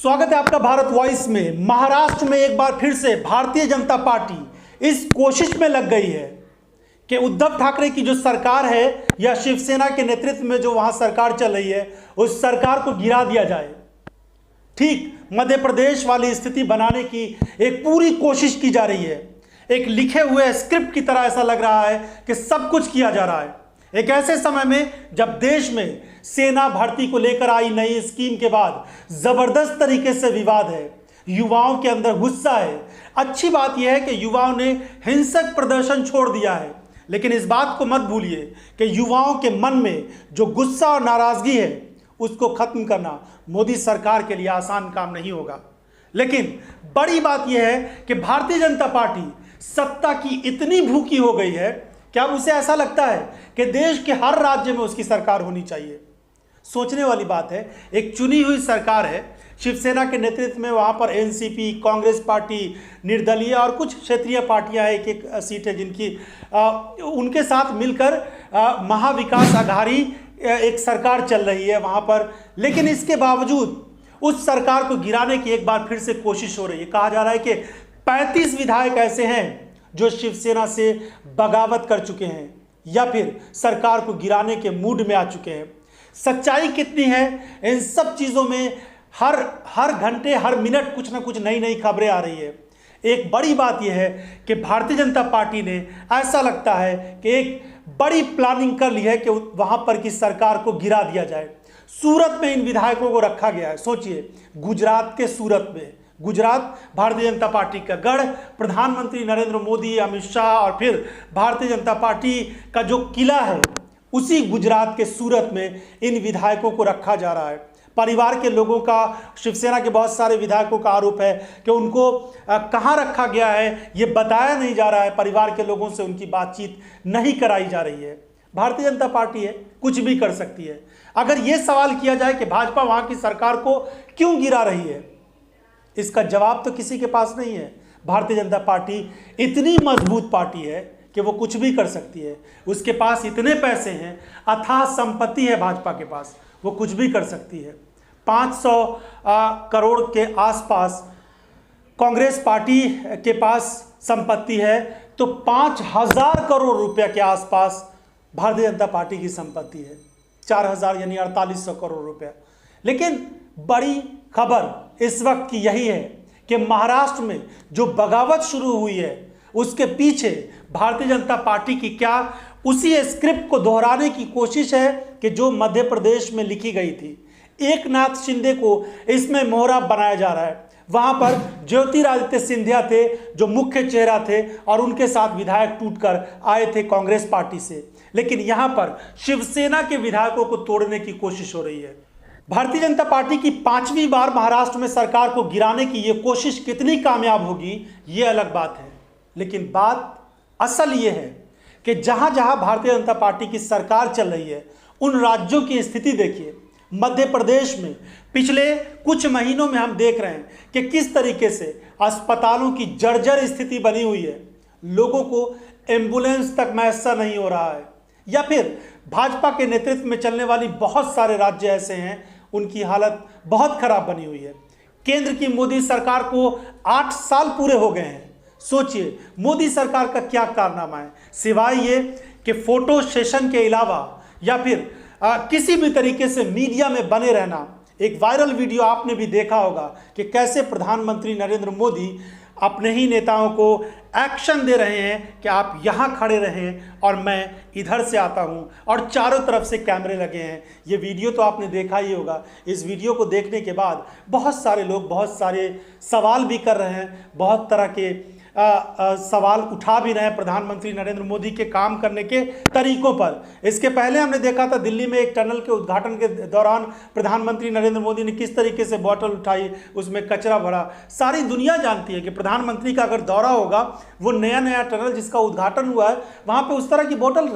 स्वागत है आपका भारत वॉइस में। महाराष्ट्र में एक बार फिर से भारतीय जनता पार्टी इस कोशिश में लग गई है कि उद्धव ठाकरे की जो सरकार है या शिवसेना के नेतृत्व में जो वहां सरकार चल रही है उस सरकार को गिरा दिया जाए। ठीक मध्य प्रदेश वाली स्थिति बनाने की एक पूरी कोशिश की जा रही है। एक लिखे हुए स्क्रिप्ट की तरह ऐसा लग रहा है कि सब कुछ किया जा रहा है। एक ऐसे समय में जब देश में सेना भर्ती को लेकर आई नई स्कीम के बाद जबरदस्त तरीके से विवाद है, युवाओं के अंदर गुस्सा है। अच्छी बात यह है कि युवाओं ने हिंसक प्रदर्शन छोड़ दिया है, लेकिन इस बात को मत भूलिए कि युवाओं के मन में जो गुस्सा और नाराजगी है उसको खत्म करना मोदी सरकार के लिए आसान काम नहीं होगा। लेकिन बड़ी बात यह है कि भारतीय जनता पार्टी सत्ता की इतनी भूखी हो गई है कि अब उसे ऐसा लगता है कि देश के हर राज्य में उसकी सरकार होनी चाहिए। सोचने वाली बात है, एक चुनी हुई सरकार है शिवसेना के नेतृत्व में, वहाँ पर एनसीपी, कांग्रेस पार्टी, निर्दलीय और कुछ क्षेत्रीय पार्टियां एक एक सीट है जिनकी उनके साथ मिलकर महाविकास आघाड़ी एक सरकार चल रही है वहाँ पर। लेकिन इसके बावजूद उस सरकार को गिराने की एक बार फिर से कोशिश हो रही है। कहा जा रहा है कि 35 विधायक ऐसे हैं जो शिवसेना से बगावत कर चुके हैं या फिर सरकार को गिराने के मूड में आ चुके हैं। सच्चाई कितनी है इन सब चीज़ों में हर घंटे हर मिनट कुछ ना कुछ नई नई खबरें आ रही है। एक बड़ी बात यह है कि भारतीय जनता पार्टी ने ऐसा लगता है कि एक बड़ी प्लानिंग कर ली है कि वहां पर की सरकार को गिरा दिया जाए। सूरत में इन विधायकों को रखा गया है। सोचिए, गुजरात के सूरत में, गुजरात भारतीय जनता पार्टी का गढ़, प्रधानमंत्री नरेंद्र मोदी, अमित शाह और फिर भारतीय जनता पार्टी का जो किला है, उसी गुजरात के सूरत में इन विधायकों को रखा जा रहा है। परिवार के लोगों का, शिवसेना के बहुत सारे विधायकों का आरोप है कि उनको कहाँ रखा गया है ये बताया नहीं जा रहा है। परिवार के लोगों से उनकी बातचीत नहीं कराई जा रही है। भारतीय जनता पार्टी है, कुछ भी कर सकती है। अगर ये सवाल किया जाए कि भाजपा वहाँ की सरकार को क्यों गिरा रही है, इसका जवाब तो किसी के पास नहीं है। भारतीय जनता पार्टी इतनी मजबूत पार्टी है कि वो कुछ भी कर सकती है। उसके पास इतने पैसे हैं, अथाह संपत्ति है भाजपा के पास, वो कुछ भी कर सकती है। 500 करोड़ के आसपास कांग्रेस पार्टी के पास संपत्ति है, तो 5000 करोड़ रुपया के आसपास भारतीय जनता पार्टी की संपत्ति है। 4000 यानी 4800 करोड़ रुपया। लेकिन बड़ी खबर इस वक्त की यही है कि महाराष्ट्र में जो बगावत शुरू हुई है उसके पीछे भारतीय जनता पार्टी की क्या उसी स्क्रिप्ट को दोहराने की कोशिश है कि जो मध्य प्रदेश में लिखी गई थी। एकनाथ शिंदे को इसमें मोहरा बनाया जा रहा है। वहां पर ज्योतिरादित्य सिंधिया थे जो मुख्य चेहरा थे और उनके साथ विधायक टूटकर आए थे कांग्रेस पार्टी से। लेकिन यहां पर शिवसेना के विधायकों को तोड़ने की कोशिश हो रही है। भारतीय जनता पार्टी की 5वीं बार महाराष्ट्र में सरकार को गिराने की यह कोशिश कितनी कामयाब होगी ये अलग बात है। लेकिन बात असल ये है कि जहां जहां भारतीय जनता पार्टी की सरकार चल रही है उन राज्यों की स्थिति देखिए। मध्य प्रदेश में पिछले कुछ महीनों में हम देख रहे हैं कि किस तरीके से अस्पतालों की जर्जर स्थिति बनी हुई है। लोगों को एम्बुलेंस तक मैसर नहीं हो रहा है। या फिर भाजपा के नेतृत्व में चलने वाली बहुत सारे राज्य ऐसे हैं उनकी हालत बहुत खराब बनी हुई है। केंद्र की मोदी सरकार को 8 साल पूरे हो गए हैं। सोचिए मोदी सरकार का क्या कारनामा है, सिवाय ये कि फोटो सेशन के अलावा या फिर किसी भी तरीके से मीडिया में बने रहना। एक वायरल वीडियो आपने भी देखा होगा कि कैसे प्रधानमंत्री नरेंद्र मोदी अपने ही नेताओं को एक्शन दे रहे हैं कि आप यहाँ खड़े रहें और मैं इधर से आता हूँ, और चारों तरफ से कैमरे लगे हैं। ये वीडियो तो आपने देखा ही होगा। इस वीडियो को देखने के बाद बहुत सारे लोग बहुत सारे सवाल भी कर रहे हैं, बहुत तरह के सवाल उठा भी रहे हैं प्रधानमंत्री नरेंद्र मोदी के काम करने के तरीकों पर। इसके पहले हमने देखा था दिल्ली में एक टनल के उद्घाटन के दौरान प्रधानमंत्री नरेंद्र मोदी ने किस तरीके से बोतल उठाई, उसमें कचरा भरा। सारी दुनिया जानती है कि प्रधानमंत्री का अगर दौरा होगा, वो नया नया टनल जिसका उद्घाटन हुआ है वहाँ पर उस तरह की बोतल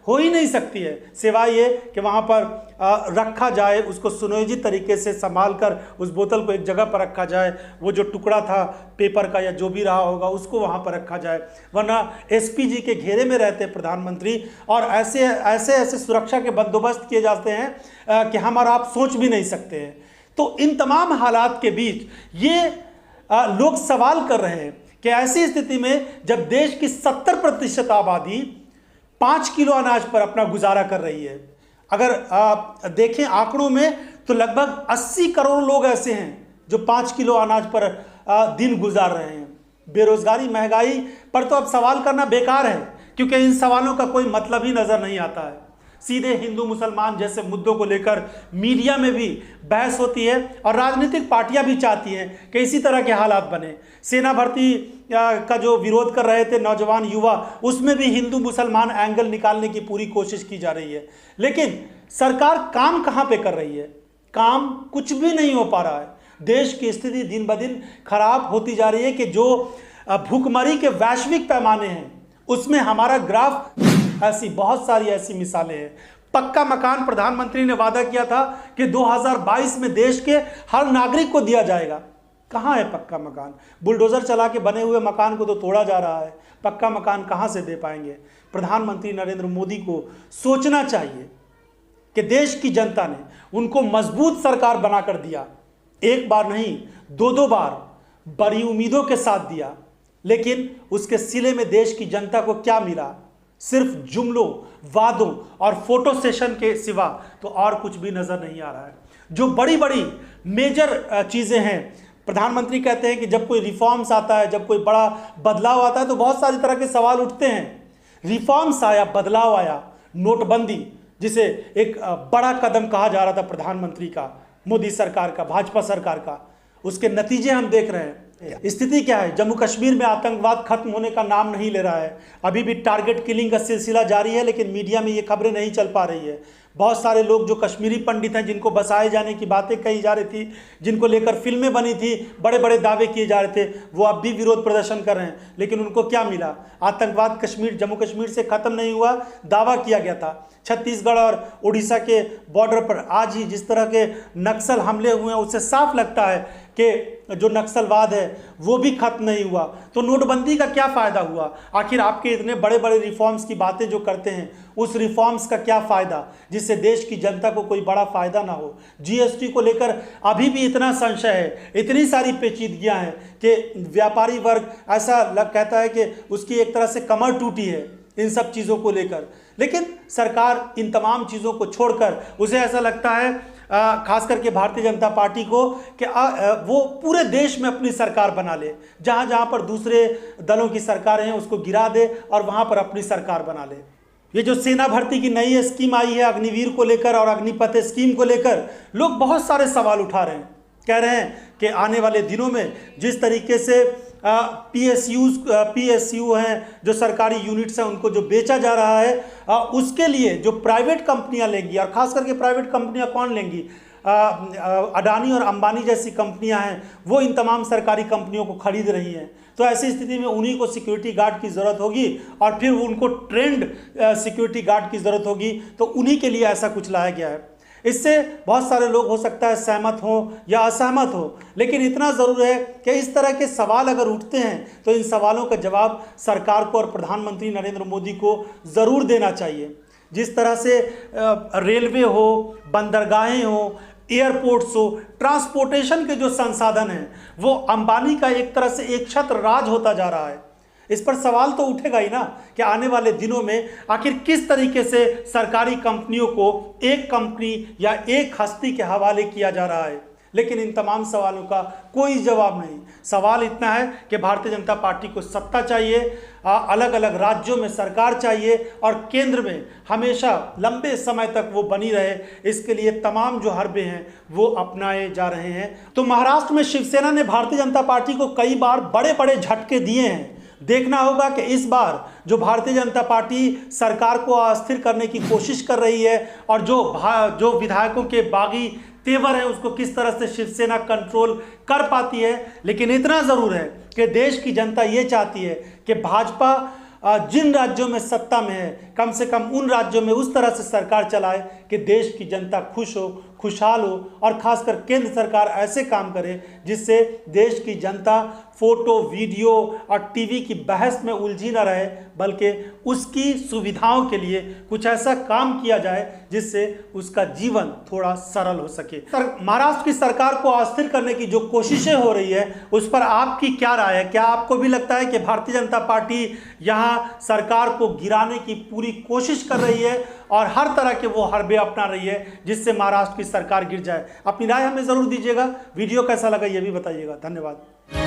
हो ही नहीं सकती है, सिवाय ये कि वहाँ पर रखा जाए, उसको सुनियोजित तरीके से संभाल कर उस बोतल को एक जगह पर रखा जाए। वो जो टुकड़ा था पेपर का या जो भी रहा होगा उसको वहाँ पर रखा जाए, वरना एसपीजी के घेरे में रहते प्रधानमंत्री और ऐसे सुरक्षा के बंदोबस्त किए जाते हैं कि हम और आप सोच भी नहीं सकते हैं। तो इन तमाम हालात के बीच ये लोग सवाल कर रहे हैं कि ऐसी स्थिति में जब देश की 70% आबादी 5 किलो अनाज पर अपना गुजारा कर रही है, अगर देखें आंकड़ों में तो लगभग 80 करोड़ लोग ऐसे हैं जो 5 किलो अनाज पर दिन गुजार रहे हैं। बेरोजगारी, महंगाई पर तो अब सवाल करना बेकार है, क्योंकि इन सवालों का कोई मतलब ही नजर नहीं आता है। सीधे हिंदू मुसलमान जैसे मुद्दों को लेकर मीडिया में भी बहस होती है और राजनीतिक पार्टियां भी चाहती हैं कि इसी तरह के हालात बने। सेना भर्ती का जो विरोध कर रहे थे नौजवान युवा, उसमें भी हिंदू मुसलमान एंगल निकालने की पूरी कोशिश की जा रही है, लेकिन सरकार काम कहां पे कर रही है? काम कुछ भी नहीं हो पा रहा है। देश की स्थिति दिन ब दिन खराब होती जा रही है कि जो भूखमरी के वैश्विक पैमाने हैं उसमें हमारा ग्राफ, ऐसी बहुत सारी ऐसी मिसालें हैं। पक्का मकान प्रधानमंत्री ने वादा किया था कि 2022 में देश के हर नागरिक को दिया जाएगा। कहाँ है पक्का मकान? बुलडोजर चला के बने हुए मकान को तो तोड़ा जा रहा है। पक्का मकान कहाँ से दे पाएंगे? प्रधानमंत्री नरेंद्र मोदी को सोचना चाहिए कि देश की जनता ने उनको मजबूत सरकार बनाकर दिया। एक बार नहीं, 2-2 बार बड़ी उम्मीदों के साथ दिया, लेकिन उसके सिले में देश की जनता को क्या मिला? सिर्फ जुमलों, वादों और फोटो सेशन के सिवा तो और कुछ भी नजर नहीं आ रहा है। जो बड़ी बड़ी मेजर चीजें हैं, प्रधानमंत्री कहते हैं कि जब कोई रिफॉर्म्स आता है, जब कोई बड़ा बदलाव आता है तो बहुत सारी तरह के सवाल उठते हैं। रिफॉर्म्स आया, बदलाव आया, नोटबंदी जिसे एक बड़ा कदम कहा जा रहा था प्रधानमंत्री का, मोदी सरकार का, भाजपा सरकार का, उसके नतीजे हम देख रहे हैं। स्थिति क्या है? जम्मू कश्मीर में आतंकवाद खत्म होने का नाम नहीं ले रहा है। अभी भी टारगेट किलिंग का सिलसिला जारी है, लेकिन मीडिया में ये खबरें नहीं चल पा रही है। बहुत सारे लोग जो कश्मीरी पंडित हैं, जिनको बसाए जाने की बातें कही जा रही थी, जिनको लेकर फिल्में बनी थी, बड़े बड़े दावे किए जा रहे थे, वो अब भी विरोध प्रदर्शन कर रहे हैं। लेकिन उनको क्या मिला? आतंकवाद जम्मू कश्मीर से खत्म नहीं हुआ, दावा किया गया था। छत्तीसगढ़ और उड़ीसा के बॉर्डर पर आज ही जिस तरह के नक्सल हमले हुए हैं, उससे साफ लगता है कि जो नक्सलवाद है वो भी खत्म नहीं हुआ। तो नोटबंदी का क्या फ़ायदा हुआ? आखिर आपके इतने बड़े बड़े रिफॉर्म्स की बातें जो करते हैं, उस रिफॉर्म्स का क्या फ़ायदा जिससे देश की जनता को कोई बड़ा फ़ायदा ना हो? जीएसटी को लेकर अभी भी इतना संशय है, इतनी सारी पेचीदगियां हैं कि व्यापारी वर्ग ऐसा कहता है कि उसकी एक तरह से कमर टूटी है इन सब चीज़ों को लेकर। लेकिन सरकार इन तमाम चीज़ों को छोड़कर, उसे ऐसा लगता है खास करके भारतीय जनता पार्टी को, कि वो पूरे देश में अपनी सरकार बना ले। जहाँ जहाँ पर दूसरे दलों की सरकारें हैं उसको गिरा दे और वहाँ पर अपनी सरकार बना ले। ये जो सेना भर्ती की नई स्कीम आई है अग्निवीर को लेकर और अग्निपथ स्कीम को लेकर, लोग बहुत सारे सवाल उठा रहे हैं। कह रहे हैं कि आने वाले दिनों में जिस तरीके से पीएसयू हैं, जो सरकारी यूनिट्स हैं, उनको जो बेचा जा रहा है, उसके लिए जो प्राइवेट कंपनियां लेंगी, और खास करके प्राइवेट कंपनियां कौन लेंगी? अडानी और अंबानी जैसी कंपनियां हैं, वो इन तमाम सरकारी कंपनियों को खरीद रही हैं। तो ऐसी स्थिति में उन्हीं को सिक्योरिटी गार्ड की ज़रूरत होगी और फिर उनको ट्रेंड सिक्योरिटी गार्ड की ज़रूरत होगी, तो उन्हीं के लिए ऐसा कुछ लाया गया है। इससे बहुत सारे लोग हो सकता है सहमत हो या असहमत हो, लेकिन इतना ज़रूर है कि इस तरह के सवाल अगर उठते हैं तो इन सवालों का जवाब सरकार को और प्रधानमंत्री नरेंद्र मोदी को ज़रूर देना चाहिए। जिस तरह से रेलवे हो, बंदरगाहें हो, एयरपोर्ट्स हो, ट्रांसपोर्टेशन के जो संसाधन हैं, वो अंबानी का एक तरह से एक छत्र राज होता जा रहा है। इस पर सवाल तो उठेगा ही ना कि आने वाले दिनों में आखिर किस तरीके से सरकारी कंपनियों को एक कंपनी या एक हस्ती के हवाले किया जा रहा है। लेकिन इन तमाम सवालों का कोई जवाब नहीं। सवाल इतना है कि भारतीय जनता पार्टी को सत्ता चाहिए, अलग अलग राज्यों में सरकार चाहिए और केंद्र में हमेशा लंबे समय तक वो बनी रहे। इसके लिए तमाम जो हरबे हैं वो अपनाए जा रहे हैं। तो महाराष्ट्र में शिवसेना ने भारतीय जनता पार्टी को कई बार बड़े बड़े झटके दिए हैं। देखना होगा कि इस बार जो भारतीय जनता पार्टी सरकार को अस्थिर करने की कोशिश कर रही है और जो विधायकों के बागी तेवर है उसको किस तरह से शिवसेना कंट्रोल कर पाती है। लेकिन इतना ज़रूर है कि देश की जनता ये चाहती है कि भाजपा जिन राज्यों में सत्ता में है, कम से कम उन राज्यों में उस तरह से सरकार चलाए कि देश की जनता खुश हो, खुशहाल हो, और खासकर केंद्र सरकार ऐसे काम करे जिससे देश की जनता फोटो, वीडियो और टीवी की बहस में उलझी न रहे, बल्कि उसकी सुविधाओं के लिए कुछ ऐसा काम किया जाए जिससे उसका जीवन थोड़ा सरल हो सके। महाराष्ट्र की सरकार को अस्थिर करने की जो कोशिशें हो रही है उस पर आपकी क्या राय है? क्या आपको भी लगता है कि भारतीय जनता पार्टी यहाँ सरकार को गिराने की पूरी कोशिश कर रही है और हर तरह के वो हरबे अपना रही है जिससे महाराष्ट्र की सरकार गिर जाए? अपनी राय हमें जरूर दीजिएगा। वीडियो कैसा लगा ये भी बताइएगा। धन्यवाद।